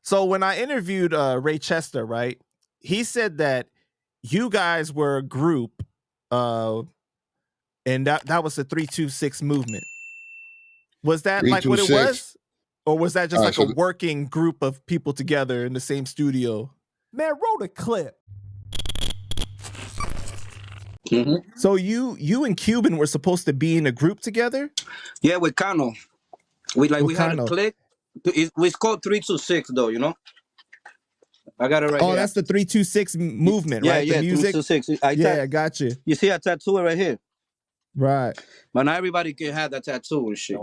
So when I interviewed Reychesta, right, he said that you guys were a group, and that was the 326 movement. Was that like what it was? Or was that just like a working group of people together in the same studio? Man, roll the clip. Mm-hmm. So you and Cuban were supposed to be in a group together? Yeah, with Kano. We had a click. It's called 326 though, you know? I got it right here. Oh, that's the 326 movement, right? Yeah, the music? 326. I got you. You see a tattoo right here? Right. But not everybody can have that tattoo and shit.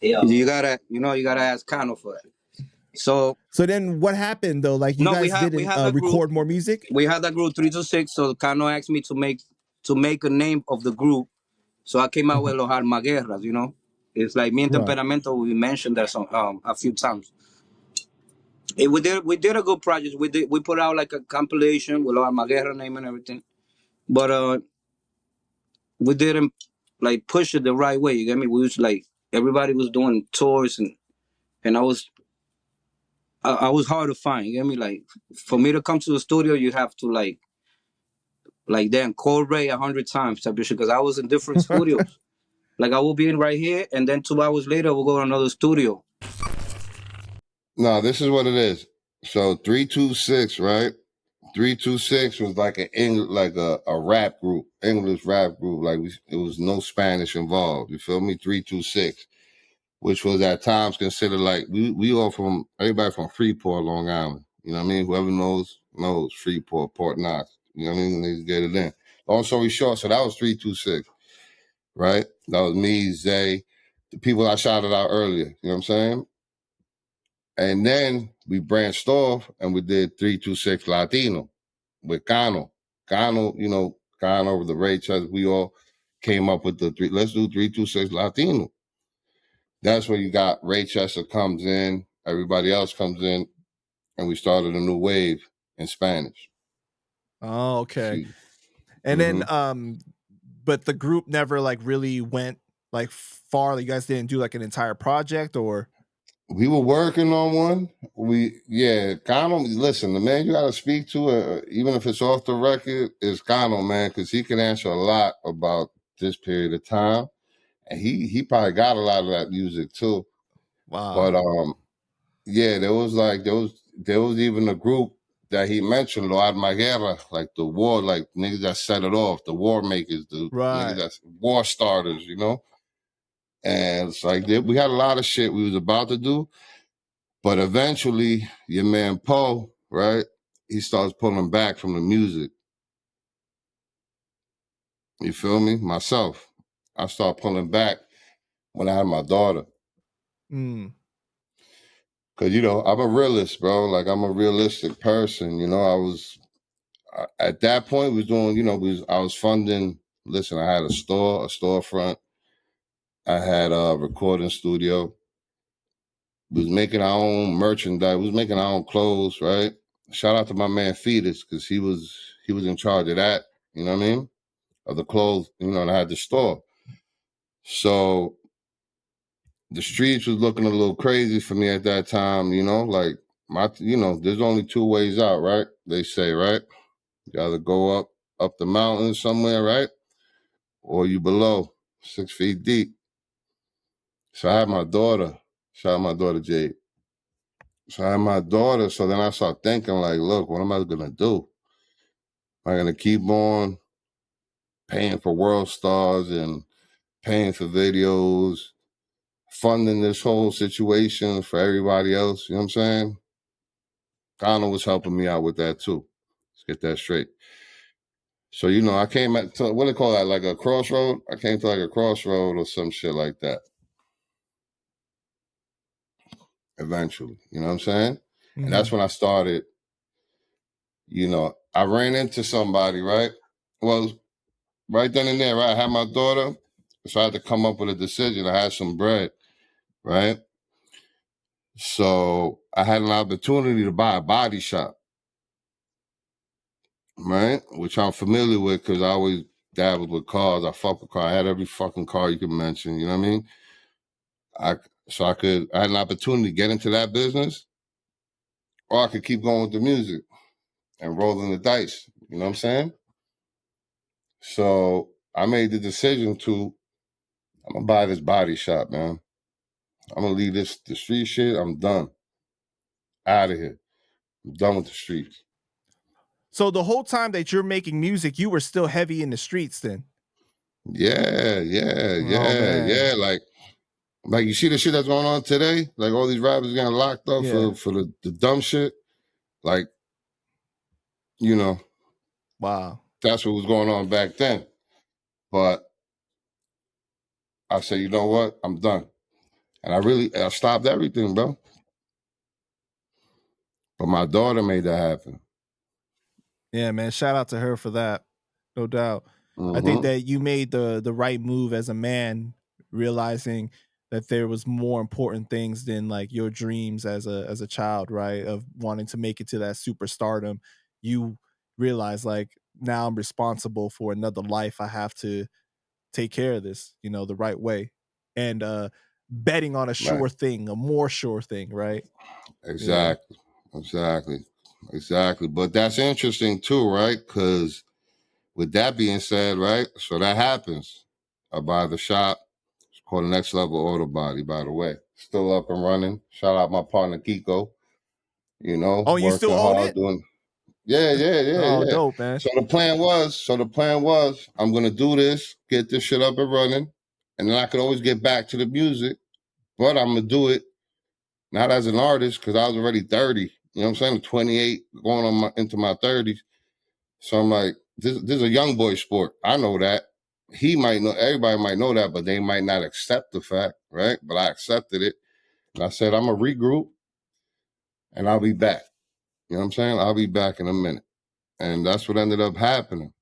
You gotta ask Kano for it. So then what happened though? Like you guys didn't record more music? We had that group 326, so Kano asked me to make a name of the group. So I came out with Los Almaguerras, you know? It's like me and Temperamento, we mentioned that song a few times. We did a good project. We put out like a compilation with Los Almaguerra name and everything. But we didn't like push it the right way, you get me? We was like, everybody was doing tours and I was hard to find, you get me? Like for me to come to the studio, you have to like then call Ray 100 times type of shit, because I was in different studios. Like I will be in right here, and then 2 hours later we'll go to another studio. No, this is what it is. So 326, right? 326 was like a rap group, English rap group. Like it was no Spanish involved. You feel me? 326, which was at times considered like we all from everybody from Freeport, Long Island. You know what I mean? Whoever knows Freeport, Port Knox. You know what I mean? They get it in. Long story short, so that was 326, right? That was me, Zay, the people I shouted out earlier. You know what I'm saying? And then we branched off and we did 326 Latino with Kano. Kano, you know, Kano with the Reychesta, we all came up with let's do 326 Latino. That's where you got Reychesta comes in, everybody else comes in, and we started a new wave in Spanish. Oh, okay. And then, but the group never like really went like far. You guys didn't do like an entire project, or? We were working on one. Kano, listen, the man you got to speak to, even if it's off the record, is Kano, man, because he can answer a lot about this period of time. And he probably got a lot of that music too. Wow. But there was even a group that he mentioned, Lo Almaguerra, like the war, like niggas that set it off, the war makers, the niggas that's war starters, you know? And it's like we had a lot of shit we was about to do, but eventually your man Poe, right? He starts pulling back from the music. You feel me? Myself, I start pulling back when I had my daughter. Cause you know I'm a realist, bro. Like I'm a realistic person. You know, at that point was doing. You know, I was funding. Listen, I had a storefront. I had a recording studio. We was making our own merchandise. We was making our own clothes, right? Shout out to my man Fetus, because he was in charge of that. You know what I mean? Of the clothes. You know, and I had the store. So the streets was looking a little crazy for me at that time. You know, like there's only two ways out, right? They say, right? You either go up the mountain somewhere, right? Or you below 6 feet deep. So I had my daughter. Shout out my daughter Jade. So I had my daughter. So then I started thinking, like, look, what am I gonna do? Am I gonna keep on paying for world stars and paying for videos, funding this whole situation for everybody else? You know what I'm saying? Kano was helping me out with that too. Let's get that straight. So, you know, I came to, what do they call that? Like a crossroad? I came to like a crossroad or some shit like that. Eventually, you know what I'm saying? Mm-hmm. And that's when I started, you know, I ran into somebody, right? Well, right then and there, right? I had my daughter, so I had to come up with a decision. I had some bread, right? So I had an opportunity to buy a body shop, right? Which I'm familiar with because I always dabbled with cars. I fuck with cars. I had every fucking car you can mention, you know what I mean? So I had an opportunity to get into that business, or I could keep going with the music and rolling the dice. You know what I'm saying? So I made the decision I'm gonna buy this body shop, man. I'm gonna leave the street shit. I'm done. Out of here. I'm done with the streets. So the whole time that you're making music, you were still heavy in the streets then? Yeah. Oh, man. Like you see the shit that's going on today? Like all these rappers getting locked up Yeah. for the dumb shit. Like, you know, Wow. that's what was going on back then. But I said, you know what? I'm done. And I stopped everything, bro. But my daughter made that happen. Yeah, man. Shout out to her for that. No doubt. I think that you made the right move as a man, realizing that there was more important things than like your dreams as a child, right? Of wanting to make it to that superstardom. You realize like now I'm responsible for another life. I have to take care of this, the right way. And betting on a Right. sure thing, a more sure thing, right? Exactly. But that's interesting too, right? Because with that being said, right? So that happens. I buy the shop. It's called Next Level Auto Body, by the way. Still up and running. Shout out my partner Kiko. Oh, you still Working own hard, it? doing. Yeah. Oh, dope, man. So the plan was, I'm gonna do this, get this shit up and running, and then I could always get back to the music. But I'm gonna do it not as an artist because I was already 30. You know what I'm saying? I'm 28, going on into my 30s. So I'm like, this is a young boy sport. I know that. He might know, everybody might know that, but they might not accept the fact, right? But I accepted it. And I said, I'm gonna regroup and I'll be back. You know what I'm saying? I'll be back in a minute. And that's what ended up happening.